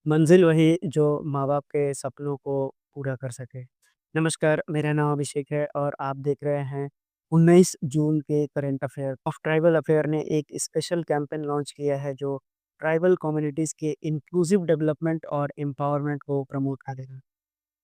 मंजिल वही जो माँ-बाप के सपनों को पूरा कर सके। नमस्कार, मेरा नाम अभिषेक है और आप देख रहे हैं 19 जून के करंट अफ़ेयर। ट्राइबल अफ़ेयर ने एक स्पेशल कैंपेन लॉन्च किया है जो ट्राइबल कम्युनिटीज़ के इंक्लूसिव डेवलपमेंट और एम्पावरमेंट को प्रमोट करेगा।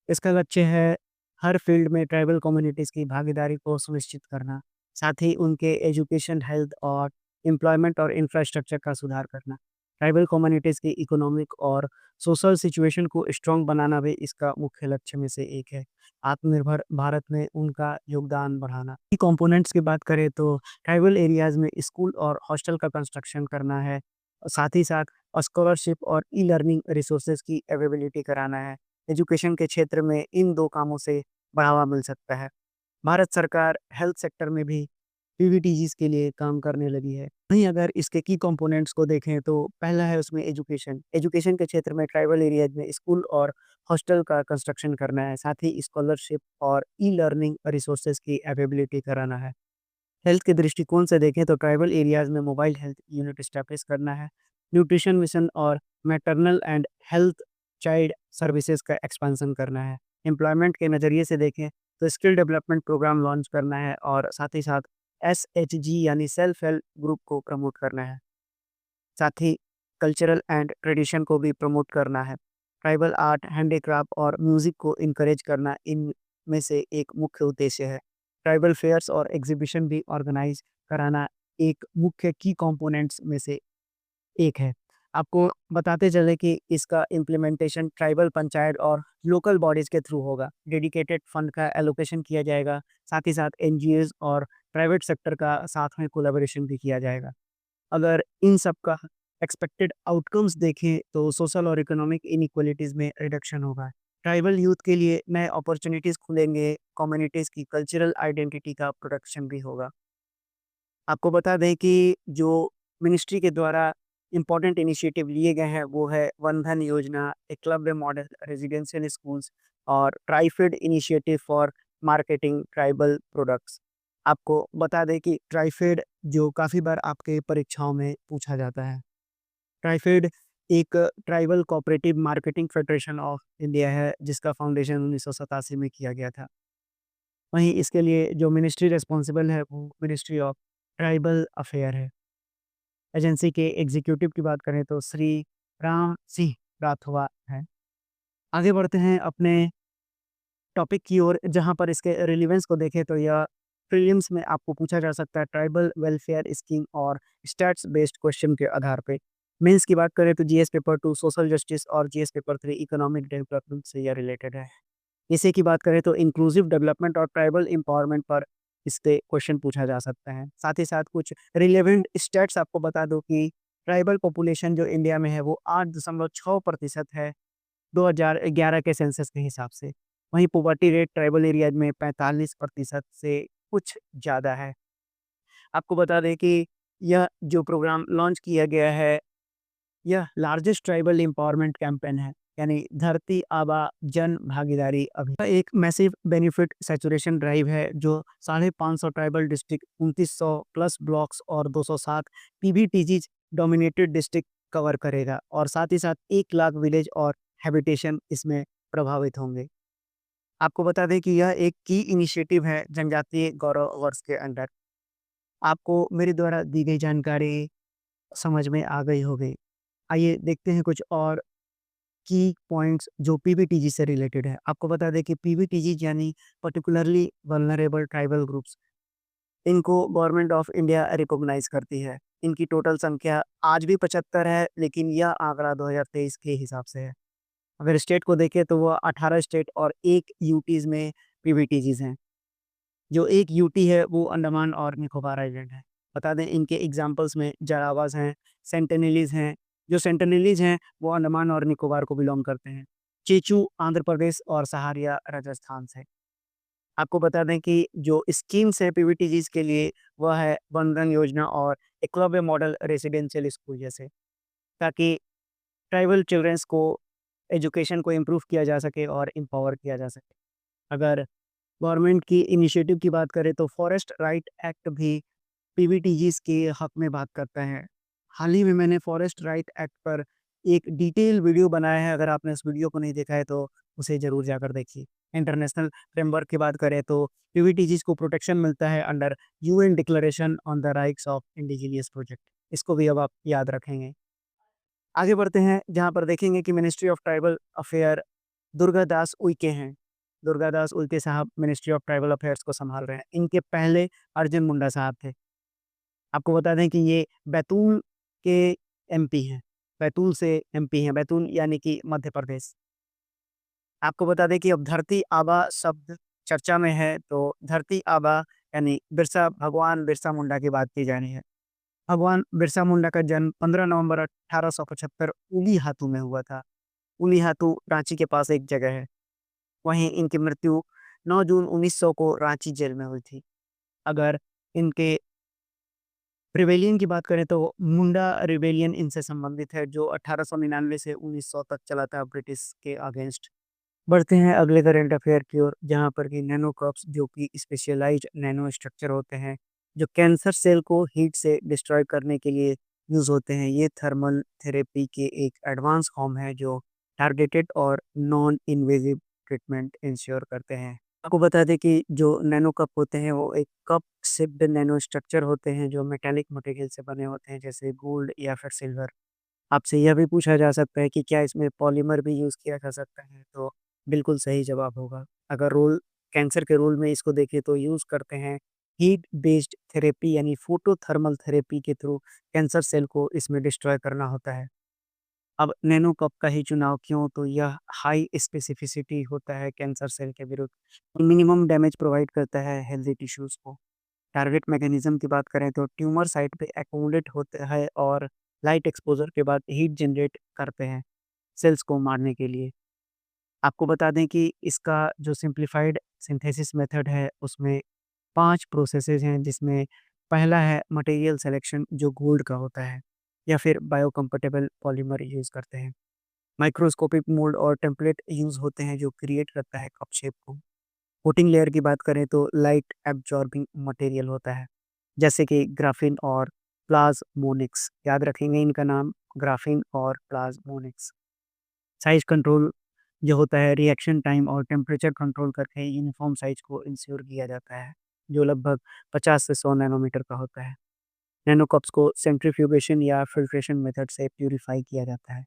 इसका लक्ष्य है हर फील्ड में ट्राइबल कम्युनिटीज़ की भागीदारी को सुनिश्चित करना, साथ ही उनके एजुकेशन, हेल्थ और एम्प्लॉयमेंट और इंफ्रास्ट्रक्चर का सुधार करना। ट्राइबल कम्युनिटीज़ की इकोनॉमिक और सोशल सिचुएशन को स्ट्रॉन्ग बनाना भी इसका मुख्य लक्ष्य में से एक है। आत्मनिर्भर भारत में उनका योगदान बढ़ाना। की कंपोनेंट्स की बात करें तो ट्राइबल एरियाज़ में स्कूल और हॉस्टल का कंस्ट्रक्शन करना है। साथ ही साथ स्कॉलरशिप और ई-लर्निंग रिसोर्सेज़ की अवेलेबिलिटी कराना है। एजुकेशन के क्षेत्र में इन 2 कामों से बढ़ावा मिल सकता है। भारत सरकार हेल्थ सेक्टर में भी पीवीटीजीज़ के लिए काम करने लगी है। वहीं अगर इसके की कंपोनेंट्स को देखें तो पहला है उसमें एजुकेशन। एजुकेशन के क्षेत्र में ट्राइबल एरियाज़ में स्कूल और हॉस्टल का कंस्ट्रक्शन करना है, साथ ही स्कॉलरशिप और ई-लर्निंग रिसोर्सेज़ की अवेलेबिलिटी कराना है। हेल्थ के दृष्टिकोण से देखें तो ट्राइबल एरियाज़ में मोबाइल हेल्थ यूनिट एस्टैब्लिश करना है, न्यूट्रिशन मिशन और maternal and health child services का एक्सपेंशन करना है। एम्प्लॉयमेंट के नज़रिए से देखें तो स्किल डेवलपमेंट प्रोग्राम लॉन्च करना है और साथ ही साथ एसएचजी यानी सेल्फ हेल्प ग्रुप को प्रमोट करना है। साथ ही कल्चरल एंड ट्रेडिशन को भी प्रमोट करना है। ट्राइबल आर्ट, हैंडीक्राफ्ट और म्यूज़िक को इनकरेज करना इनमें से एक मुख्य उद्देश्य है। ट्राइबल फेयर्स और एग्ज़िबिशन भी ऑर्गेनाइज़ कराना एक मुख्य की कंपोनेंट्स में से एक है। आपको बताते चलें कि इसका इम्प्लीमेंटेशन ट्राइबल पंचायत और लोकल बॉडीज़ के थ्रू होगा। डेडिकेटेड फंड का एलोकेशन किया जाएगा, साथ ही साथ एनजीओज़ और प्राइवेट सेक्टर का साथ में कोलैबोरेशन भी किया जाएगा। अगर इन सब का एक्सपेक्टेड आउटकम्स देखें तो सोशल और इकोनॉमिक इनइक्वालिटीज़ में रिडक्शन होगा। ट्राइबल यूथ के लिए नए अपॉर्च्युनिटीज़ खुलेंगे, कम्युनिटीज़ की कल्चरल आइडेंटिटी का प्रोटेक्शन भी होगा। आपको बता दें कि जो मिनिस्ट्री के द्वारा इम्पोर्टेंट इनिशिएटिव लिए गए हैं वो है वन धन योजना, एकलव्य मॉडल रेजिडेंशियल स्कूल्स और TRIFED initiative for marketing tribal products. आपको बता दें कि ट्राइफेड जो काफ़ी बार आपके परीक्षाओं में पूछा जाता है। ट्राइफेड एक tribal cooperative marketing federation of India है जिसका फाउंडेशन 1987 में किया गया था। वहीं इसके लिए जो मिनिस्ट्री रिस्पॉन्सिबल है वो मिनिस्ट्री ऑफ ट्राइबल अफेयर है। एजेंसी के एग्जीक्यूटिव की बात करें तो श्री राम सिंह राठवा हैं। आगे बढ़ते हैं अपने टॉपिक की ओर जहाँ पर इसके रिलेवेंस को देखें तो यह प्रीलिम्स में आपको पूछा जा सकता है ट्राइबल वेलफेयर स्कीम और स्टैट्स बेस्ड क्वेश्चन के आधार पे। मेंस की बात करें तो जीएस पेपर 2 सोशल जस्टिस और जीएस पेपर 3 इकोनॉमिक डेवलपमेंट से यह रिलेटेड है। इसी की बात करें तो इंक्लूसिव डेवलपमेंट और ट्राइबल एम्पावरमेंट पर इससे क्वेश्चन पूछा जा सकता है। साथ ही साथ कुछ रिलेवेंट स्टैट्स आपको बता दूँ कि ट्राइबल पॉपुलेशन जो इंडिया में है वो 8.6% है 2011 के सेंसस के हिसाब से। वहीं पॉवर्टी रेट ट्राइबल एरियाज में 45% से कुछ ज़्यादा है। आपको बता दें कि यह जो प्रोग्राम लॉन्च किया गया है यह लार्जेस्ट ट्राइबल एम्पावरमेंट कैंपेन है, यानी धरती आबा जन भागीदारी अभियान। एक मैसिव बेनिफिट सैचुरेशन ड्राइव है जो 550 ट्राइबल डिस्ट्रिक्ट, 2900 प्लस ब्लॉक्स और 207 पीवीटीजी डोमिनेटेड डिस्ट्रिक्ट कवर करेगा और साथ ही साथ 1 लाख विलेज और हैबिटेशन इसमें प्रभावित होंगे। आपको बता दें कि यह एक की इनिशिएटिव है जनजातीय गौरव वर्ष के अंडर। आपको मेरे द्वारा दी गई जानकारी समझ में आ गई होगी। आइए देखते हैं कुछ और की पॉइंट्स जो पीवीटीजी से रिलेटेड है। आपको बता दें कि पीवीटीजी यानी पर्टिकुलरली वल्नरेबल ट्राइबल ग्रुप्स, इनको गवर्नमेंट ऑफ इंडिया रिकॉग्नाइज़ करती है। इनकी टोटल संख्या आज भी 75 है, लेकिन यह आंकड़ा 2023 के हिसाब से है। अगर स्टेट को देखें तो वो 18 स्टेट और 1 यूटीज़ में पीवीटीजीज़ हैं। जो एक यूटी है वो अंडमान और निकोबार आइलैंड है। बता दें इनके एग्ज़ाम्पल्स में जारावास हैं, सेंटिनेलीज़ हैं। जो सेंटिनेलीज़ हैं वो अंडमान और निकोबार को बिलॉन्ग करते हैं। चेचू आंध्र प्रदेश और सहारिया राजस्थान से। आपको बता दें कि जो स्कीम्स है पीवीटीजीज़ के लिए वह है बंधन योजना और एकलव्य मॉडल रेसिडेंशियल स्कूल जैसे, ताकि ट्राइबल चिल्ड्रंस को एजुकेशन को इम्प्रूव किया जा सके और एम्पावर किया जा सके। अगर गवर्नमेंट की इनिशिएटिव की बात करें तो फॉरेस्ट राइट एक्ट भी पीवीटीजीज़ के हक में बात करता है। हाल ही में मैंने फॉरेस्ट राइट एक्ट पर एक डिटेल वीडियो बनाया है, अगर आपने उस वीडियो को नहीं देखा है तो उसे ज़रूर जाकर देखिए। इंटरनेशनल फ्रेमवर्क की बात करें तो पीवीटीजीज़ को प्रोटेक्शन मिलता है under UN declaration on the rights of indigenous project. इसको भी अब आप याद रखेंगे। आगे बढ़ते हैं, जहाँ पर देखेंगे कि ministry of tribal affair Durga Das Uikey हैं। दुर्गा दास उइके साहब मिनिस्ट्री ऑफ ट्राइबल अफेयर्स को सँभाल रहे हैं। इनके पहले अर्जुन मुंडा साहब थे। आपको बता दें कि ये बैतूल के एमपी हैं। बैतूल से एमपी हैं, बैतूल यानी कि मध्य प्रदेश। आपको बता दें कि अब धरती आबा शब्द चर्चा में है, तो धरती आबा यानी भगवान बिरसा मुंडा की बात की जा रही है। भगवान बिरसा मुंडा का जन्म 15 नवंबर 1875 उलीहातू में हुआ था। उलीहातू रांची के पास एक जगह है। वहीं इनकी मृत्यु 9 जून 1900 को रांची जेल में हुई थी। अगर इनके रिबेलियन की बात करें तो मुंडा रिबेलियन इनसे संबंधित है, जो 1899 से 1900 तक चला था ब्रिटिश के अगेंस्ट। बढ़ते हैं अगले करंट अफेयर की ओर, जहाँ पर कि नैनो क्रॉप्स जो कि स्पेशलाइज्ड नैनो स्ट्रक्चर होते हैं, जो कैंसर सेल को हीट से डिस्ट्रॉय करने के लिए यूज़ होते हैं। ये थर्मल थेरेपी के एक एडवांस फॉर्म है जो टारगेटेड और नॉन इन्वेजिव ट्रीटमेंट इंश्योर करते हैं। आपको बता दें कि जो नैनो कप होते हैं वो एक कप शिप्ड नैनो स्ट्रक्चर होते हैं जो मेटालिक मटेरियल से बने होते हैं, जैसे गोल्ड या फिर सिल्वर। आपसे यह भी पूछा जा सकता है कि क्या इसमें पॉलीमर भी यूज़ किया जा सकता है? तो बिल्कुल सही जवाब होगा। अगर रोल कैंसर के रोल में इसको देखें तो यूज़ करते हैं हीट बेस्ड थेरेपी यानी फोटोथर्मल थेरेपी के थ्रू कैंसर सेल को इसमें डिस्ट्रॉय करना होता है। अब नैनो कप का ही चुनाव क्यों? तो यह हाई स्पेसिफिसिटी होता है कैंसर सेल के विरुद्ध, मिनिमम डैमेज प्रोवाइड करता है हेल्दी टिश्यूज़ को। टारगेट मैकेनिज़्म की बात करें तो ट्यूमर साइट पे एक्युमुलेट होता है और लाइट एक्सपोज़र के बाद हीट जनरेट करते हैं सेल्स को मारने के लिए। आपको बता दें कि इसका जो सिम्प्लिफाइड सिंथेसिस मेथड है उसमें 5 प्रोसेसेस हैं, जिसमें पहला है मटेरियल सिलेक्शन जो गोल्ड का होता है, या फिर बायोकम्पैटिबल पॉलीमर यूज़ करते हैं। माइक्रोस्कोपिक मोल्ड और टेम्पलेट यूज़ होते हैं जो क्रिएट करता है कप शेप को। कोटिंग लेयर की बात करें तो लाइट एब्जॉर्बिंग मटेरियल होता है, जैसे कि ग्राफीन और प्लाज़्मोनिक्स। याद रखेंगे इनका नाम, ग्राफीन और प्लाज़्मोनिक्स। साइज़ कंट्रोल जो होता है रिएक्शन टाइम और टेम्परेचर कंट्रोल करके यूनिफ़ॉर्म साइज़ को इंश्योर किया जाता है, जो लगभग 50 से 100 नैनोमीटर का होता है। नैनो कप्स को सेंट्रीफ्यूगेशन या फ़िल्ट्रेशन मेथड से प्यूरिफ़ाई किया जाता है।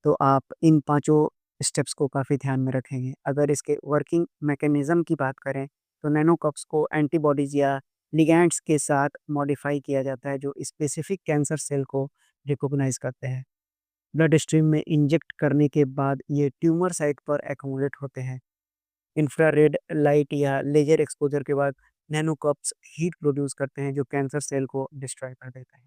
तो आप इन पाँचों स्टेप्स को काफ़ी ध्यान में रखेंगे। अगर इसके वर्किंग मैकेनिज़्म की बात करें, तो नैनो कप्स को एंटीबॉडीज़ या लिगैंड्स के साथ मॉडिफ़ाई किया जाता है, जो स्पेसिफ़िक कैंसर सेल को रिकॉग्नाइज़ करते हैं। ब्लड स्ट्रीम में इंजेक्ट करने के बाद ये ट्यूमर साइट पर एक्युमुलेट होते हैं। इंफ्रारेड लाइट या लेज़र एक्सपोज़र के बाद नैनो कप्स हीट प्रोड्यूस करते हैं, जो कैंसर सेल को डिस्ट्रॉय कर देता है।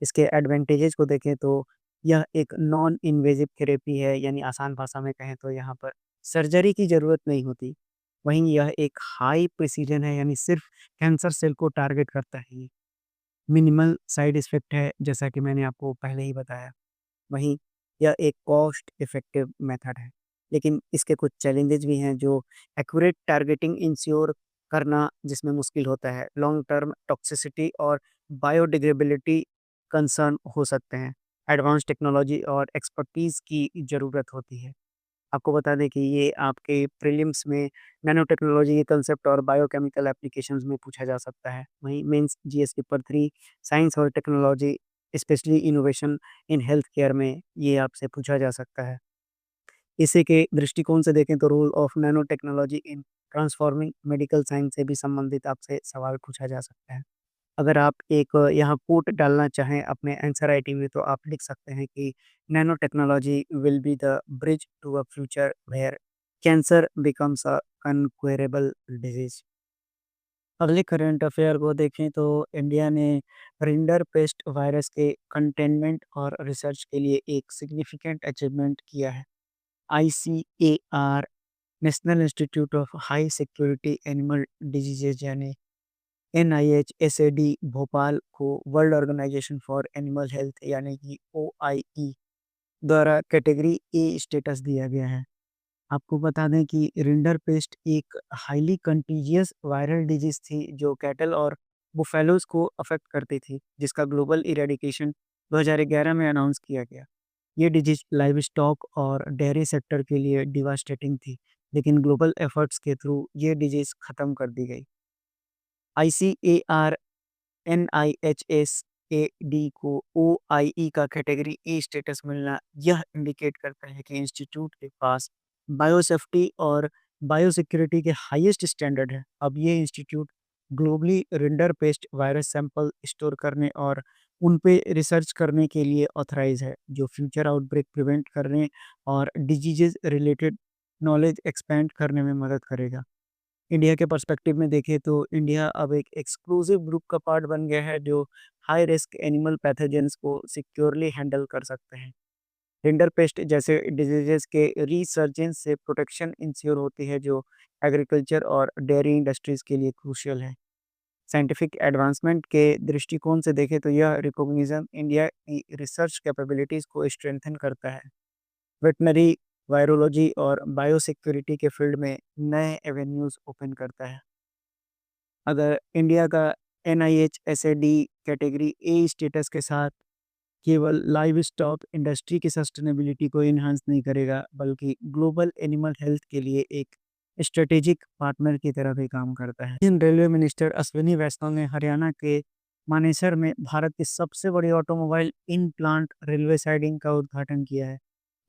इसके एडवांटेजेस को देखें तो यह एक नॉन इन्वेजिव थेरेपी है, यानी आसान भाषा में कहें तो यहाँ पर सर्जरी की ज़रूरत नहीं होती। वहीं यह एक हाई प्रिसिजन है, यानी सिर्फ कैंसर सेल को टारगेट करता है ये। मिनिमल साइड इफ़ेक्ट है, जैसा कि मैंने आपको पहले ही बताया। वहीं यह एक कॉस्ट इफ़ेक्टिव मेथड है, लेकिन इसके कुछ चैलेंजेस भी हैं, जो एक्यूरेट टारगेटिंग इंश्योर करना जिसमें मुश्किल होता है। लॉन्ग टर्म टॉक्सिसिटी और बायोडिग्रेडेबिलिटी कंसर्न हो सकते हैं। एडवांस टेक्नोलॉजी और एक्सपर्टीज़ की ज़रूरत होती है। आपको बता दें कि ये आपके प्रीलिम्स में नैनो टेक्नोलॉजी के कंसेप्ट और बायोकेमिकल एप्लीकेशंस में पूछा जा सकता है। वहीं मेंस जीएस पेपर 3 साइंस और technology specially innovation in health care में ये आपसे पूछा जा सकता है। इसी के दृष्टिकोण से देखें तो role of nano technology in transforming medical science से भी संबंधित आपसे सवाल पूछा जा सकता है। अगर आप एक यहाँ कोट डालना चाहें अपने आंसर राइटिंग में, तो आप लिख सकते हैं कि nanotechnology will be the bridge to a future where cancer becomes a incurable disease. अगले करंट अफेयर को देखें तो इंडिया ने रिंडरपेस्ट वायरस के कंटेनमेंट और रिसर्च के लिए एक सिग्निफिकेंट अचीवमेंट किया है। ICAR national institute of high security animal diseases यानी एनआईएचएसएडी भोपाल को world organisation for animal health यानी कि ओआईई द्वारा कैटेगरी ए स्टेटस दिया गया है। आपको बता दें कि रिंडरपेस्ट एक हाईली कंटीजियस वायरल डिजीज थी जो कैटल और बुफेलोज को अफेक्ट करती थी, जिसका ग्लोबल इरेडिकेशन 2011 में अनाउंस किया गया। ये डिजीज़ लाइवस्टॉक और डेयरी सेक्टर के लिए डिवास्टेटिंग थी, लेकिन ग्लोबल एफर्ट्स के थ्रू ये डिजीज़ खत्म कर दी गई। आईसीएआर एनआईएचएसएडी को ओआईई का कैटेगरी ए स्टेटस मिलना यह इंडिकेट करता है कि इंस्टीट्यूट के पास बायोसेफ्टी और बायोसिक्योरिटी के हाईएस्ट स्टैंडर्ड है। अब ये institute globally rinder paste virus sample store करने और उन पे रिसर्च करने के लिए ऑथराइज है, जो फ्यूचर आउटब्रेक प्रिवेंट करने और डिजीजेज रिलेटेड नॉलेज एक्सपेंड करने में मदद करेगा। इंडिया के पर्सपेक्टिव में देखें तो इंडिया अब एक एक्सक्लूसिव ग्रुप का पार्ट बन गया है जो हाई रिस्क एनिमल पैथोजेंस को सिक्योरली हैंडल कर सकते हैं। रिंडरपेस्ट जैसे डिजीजेस के रिसर्जेंस से प्रोटेक्शन इंश्योर होती है, जो एग्रीकल्चर और डेयरी इंडस्ट्रीज के लिए क्रूशियल है। साइंटिफिक एडवांसमेंट के दृष्टिकोण से देखें तो यह रिकॉग्निशन इंडिया की रिसर्च कैपेबिलिटीज़ को स्ट्रेंथन करता है। वेटनरी, वायरोलॉजी और बायोसिक्योरिटी के फील्ड में नए एवेन्यूज़ ओपन करता है। अगर इंडिया का एनआईएचएसएडी कैटेगरी ए स्टेटस के साथ केवल लाइव स्टॉक इंडस्ट्री की सस्टेनेबिलिटी को इन्हांस नहीं करेगा, बल्कि ग्लोबल एनिमल हेल्थ के लिए एक स्ट्रेटेजिक पार्टनर की तरह भी काम करता है। इंडियन रेलवे मिनिस्टर अश्विनी वैष्णव ने हरियाणा के मानेसर में भारत की सबसे बड़ी automobile in plant railway siding का उद्घाटन किया है।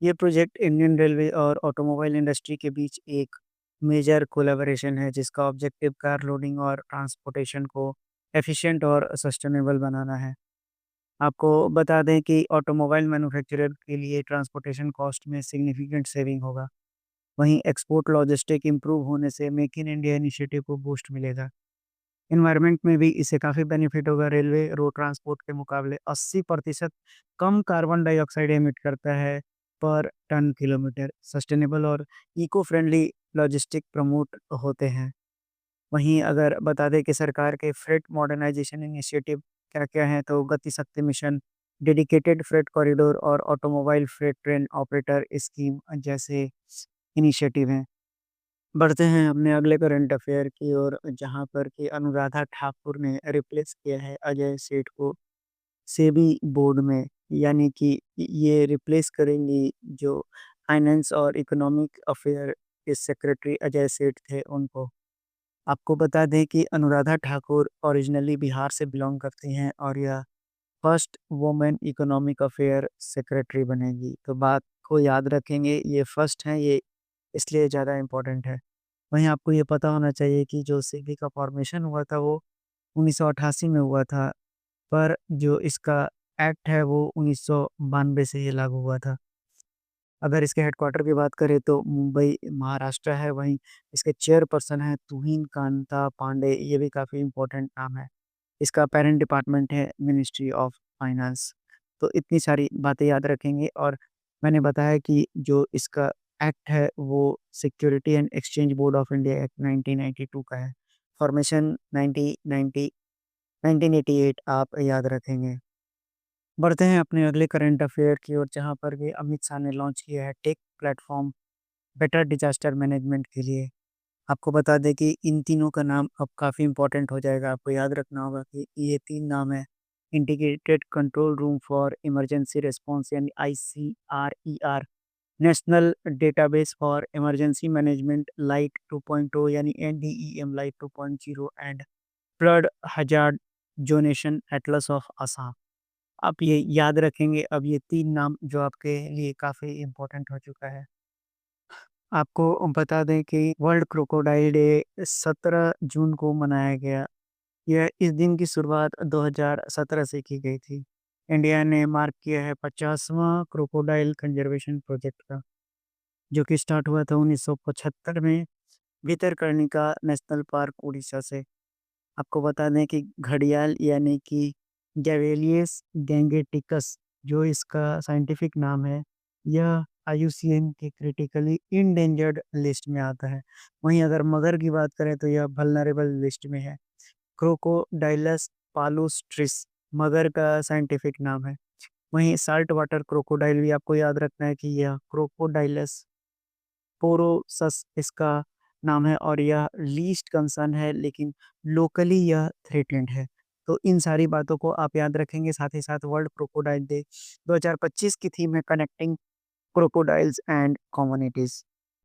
ये प्रोजेक्ट इंडियन रेलवे और ऑटोमोबाइल इंडस्ट्री के बीच एक मेजर कोलैबोरेशन है, जिसका ऑब्जेक्टिव कार लोडिंग और ट्रांसपोर्टेशन को एफिशिएंट और सस्टेनेबल बनाना है। आपको बता दें कि ऑटोमोबाइल मैन्युफैक्चरर के लिए ट्रांसपोर्टेशन कॉस्ट में सिग्निफिकेंट सेविंग होगा। वहीं एक्सपोर्ट लॉजिस्टिक इम्प्रूव होने से मेक इन इंडिया इनिशिएटिव को बूस्ट मिलेगा। एनवायरनमेंट में भी इससे काफ़ी बेनिफिट होगा। रेलवे रोड ट्रांसपोर्ट के मुकाबले 80% कम कार्बन डाइऑक्साइड एमिट करता है पर टन किलोमीटर। सस्टेनेबल और इको फ्रेंडली लॉजिस्टिक प्रमोट होते हैं। वहीं अगर बता दें कि सरकार के फ्रेट मॉडर्नाइजेशन इनिशिएटिव क्या-क्या हैं, तो गति शक्ति मिशन, डेडिकेटेड फ्रेट कॉरिडोर और automobile freight train operator scheme जैसे इनिशिएटिव हैं। बढ़ते हैं अपने अगले करंट अफेयर की ओर, जहाँ पर कि अनुराधा ठाकुर ने रिप्लेस किया है अजय सेठ को सेबी बोर्ड में। यानी कि ये रिप्लेस करेंगी जो फाइनेंस और इकोनॉमिक अफेयर के सेक्रेटरी अजय सेठ थे उनको। आपको बता दें कि अनुराधा ठाकुर ओरिजिनली बिहार से बिलॉन्ग करती हैं और यह first women economic affair secretary बनेगी। तो बात को याद रखेंगे, ये फर्स्ट हैं, ये इसलिए ज़्यादा इम्पोर्टेंट है। वहीं आपको ये पता होना चाहिए कि जो सेबी का फॉर्मेशन हुआ था वो 1988 में हुआ था, पर जो इसका एक्ट है वो 1992 से ये लागू हुआ था। अगर इसके हेडक्वार्टर की बात करें तो मुंबई, महाराष्ट्र है। वहीं इसके चेयरपर्सन हैं तुहिन कांता पांडे, ये भी काफ़ी इम्पोर्टेंट नाम है। इसका पेरेंट डिपार्टमेंट है मिनिस्ट्री ऑफ फाइनेंस। तो इतनी सारी बातें याद रखेंगे। और मैंने बताया कि जो इसका एक्ट है वो security and exchange board of India act 1992 का है। फॉर्मेशन 1990 1988 आप याद रखेंगे। बढ़ते हैं अपने अगले करंट अफेयर की ओर, जहाँ पर कि अमित शाह ने लॉन्च किया है take platform better disaster management के लिए। आपको बता दें कि इन तीनों का नाम अब काफ़ी इम्पोर्टेंट हो जाएगा। आपको याद रखना होगा कि ये 3 नाम है। Integrated control room for emergency response यानी ICRER, national database for emergency management lite 2.0 यानी NDEM lite 2.0 and flood hazard zonation atlas of Assam. आप ये याद रखेंगे। अब ये 3 नाम जो आपके लिए काफ़ी इम्पोर्टेंट हो चुका है। आपको बता दें कि वर्ल्ड क्रोकोडाइल डे 17 जून को मनाया गया। यह इस दिन की शुरुआत 2017 से की गई थी। इंडिया ने मार्क किया है 50वां क्रोकोडाइल कंजर्वेशन प्रोजेक्ट का, जो कि स्टार्ट हुआ था 1975 में भितरकनिका नेशनल पार्क, उड़ीसा से। आपको बता दें कि घड़ियाल यानी कि गैवेलियस गैंगेटिकस, जो इसका साइंटिफिक नाम है, यह आईयूसीएन के क्रिटिकली इंडेंजर्ड लिस्ट में आता है। वहीं अगर मगर की बात करें तो यह वल्नरेबल लिस्ट में है। क्रोकोडाइलस पालुस्ट्रिस मगर का साइंटिफिक नाम है। वहीं साल्ट वाटर क्रोकोडाइल भी आपको याद रखना है कि यह क्रोकोडाइलस पोरोसस इसका नाम है और यह लीस्ट कंसर्न है, लेकिन लोकली यह थ्रेटेंड है। तो इन सारी बातों को आप याद रखेंगे, साथ ही साथ वर्ल्ड क्रोकोडाइल डे 2025 की थीम है कनेक्टिंग क्रोकोडाइल्स एंड कम्युनिटीज़।